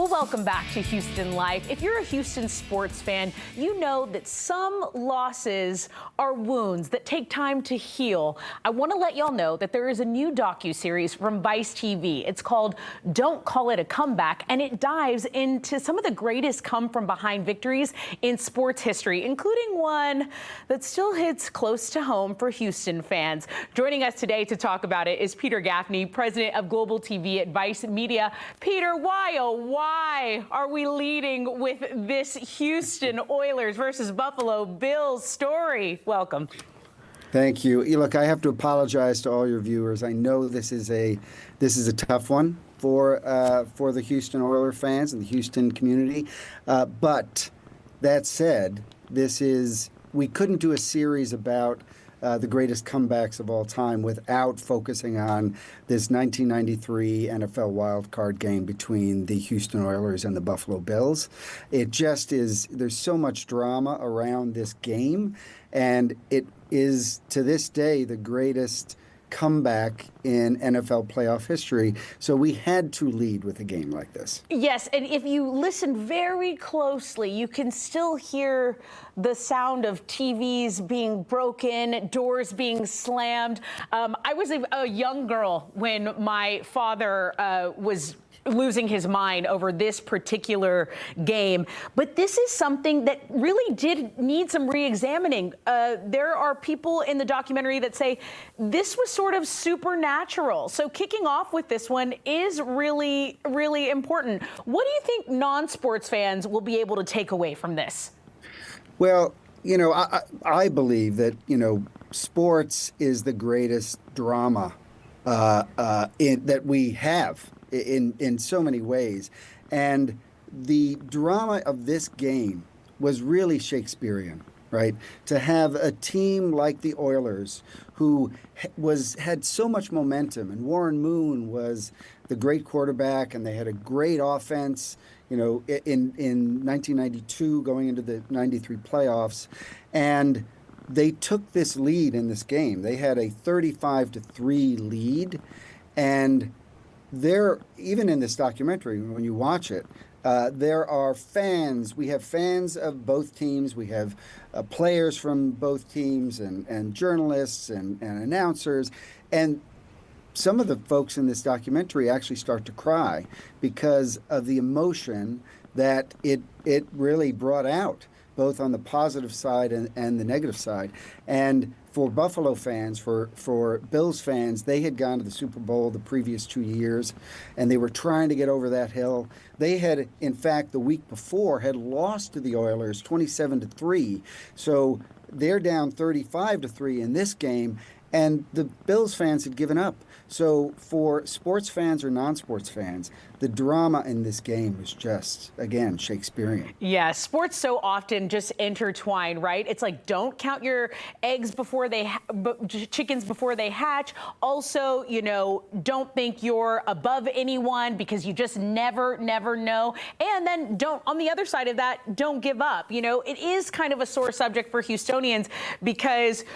Well, welcome back to Houston Life. If you're a Houston sports fan, you know that some losses are wounds that take time to heal. I want to let y'all know that there is a new docuseries from Vice TV. It's called Don't Call It a Comeback, and it dives into some of the greatest come-from-behind victories in sports history, including one that still hits close to home for Houston fans. Joining us today to talk about it is Peter Gaffney, president of Global TV at Vice Media. Peter, why are we leading with this Houston Oilers versus Buffalo Bills story? Welcome. Thank you. Look, I have to apologize to all your viewers. I know this is a tough one for the Houston Oilers fans and the Houston community. But that said, we couldn't do a series about the greatest comebacks of all time without focusing on this 1993 NFL wildcard game between the Houston Oilers and the Buffalo Bills. It just is, there's so much drama around this game, and it is, to this day, the greatest comeback in NFL playoff history. So we had to lead with a game like this. Yes, and if you listen very closely, you can still hear the sound of TVs being broken, doors being slammed. I was a young girl when my father was losing his mind over this particular game. But this is something that really did need some re-examining. There are people in the documentary that say this was sort of supernatural. So kicking off with this one is really, really important. What do you think non-sports fans will be able to take away from this? Well, I believe that, sports is the greatest drama that we have in so many ways. And the drama of this game was really Shakespearean, right? To have a team like the Oilers, who had so much momentum, and Warren Moon was the great quarterback, and they had a great offense, in 1992 going into the 93 playoffs, and they took this lead in this game. They had a 35-3 lead, and even in this documentary, when you watch it, there are fans. We have fans of both teams. We have players from both teams and journalists and announcers. And some of the folks in this documentary actually start to cry because of the emotion that it really brought out, both on the positive side and the negative side. And for Buffalo fans, for Bills fans, they had gone to the Super Bowl the previous 2 years, and they were trying to get over that hill. They had, in fact, the week before, had lost to the Oilers 27-3. So they're down 35-3 in this game, and the Bills fans had given up. So for sports fans or non-sports fans, the drama in this game was just, again, Shakespearean. Yeah, sports so often just intertwine, right? It's like, don't count your eggs before chickens before they hatch. Also, don't think you're above anyone because you just never know. And then on the other side of that, don't give up. It is kind of a sore subject for Houstonians because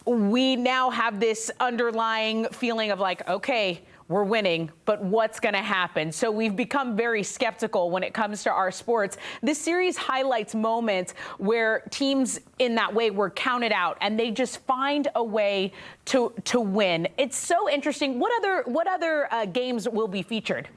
we now have this underlying feeling of like, okay, we're winning, but what's going to happen? So we've become very skeptical when it comes to our sports. This series highlights moments where teams in that way were counted out and they just find a way to win. It's so interesting. What other games will be featured?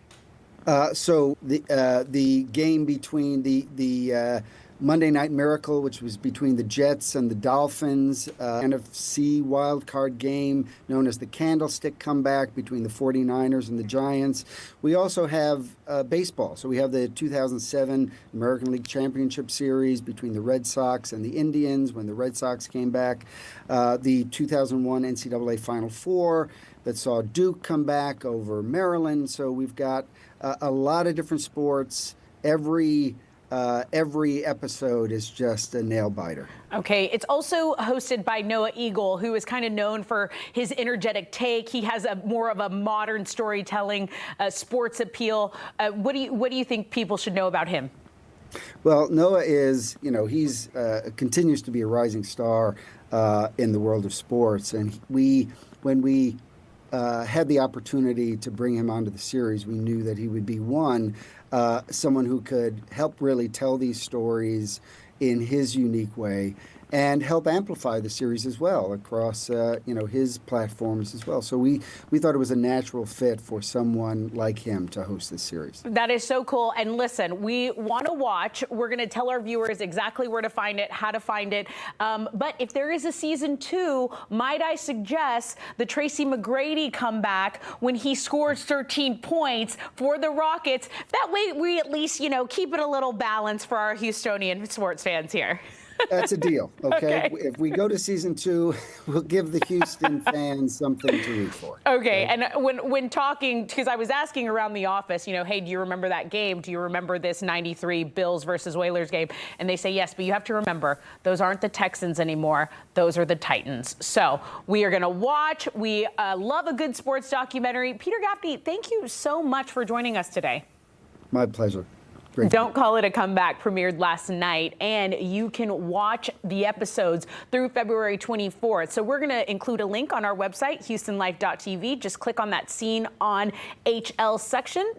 So the game between the Monday Night Miracle, which was between the Jets and the Dolphins, NFC wildcard game known as the Candlestick comeback between the 49ers and the Giants. We also have baseball. So we have the 2007 American League Championship Series between the Red Sox and the Indians when the Red Sox came back. The 2001 NCAA Final Four that saw Duke come back over Maryland. So we've got a lot of different sports. Every episode is just a nail biter. Okay, it's also hosted by Noah Eagle, who is kind of known for his energetic take. He has more of a modern storytelling, sports appeal. What do you think people should know about him? Well, Noah is, he's continues to be a rising star in the world of sports, and when we had the opportunity to bring him onto the series, we knew that he would be someone who could help really tell these stories in his unique way and help amplify the series as well across his platforms as well. So we thought it was a natural fit for someone like him to host this series. That is so cool. And listen, we want to watch. We're going to tell our viewers exactly where to find it, how to find it. But if there is a season 2, might I suggest the Tracy McGrady comeback when he scores 13 points for the Rockets. That way we at least, keep it a little balanced for our Houstonian sports fans here. That's a deal, okay? If we go to season 2, we'll give the Houston fans something to root for. Okay, and when talking, because I was asking around the office, hey, do you remember that game? Do you remember this 93 Bills versus Oilers game? And they say yes, but you have to remember, those aren't the Texans anymore. Those are the Titans. So we are going to watch. We love a good sports documentary. Peter Gaffney, thank you so much for joining us today. My pleasure. Great. Don't Call It a Comeback premiered last night, and you can watch the episodes through February 24th. So we're going to include a link on our website, HoustonLife.tv. Just click on that scene on HL section.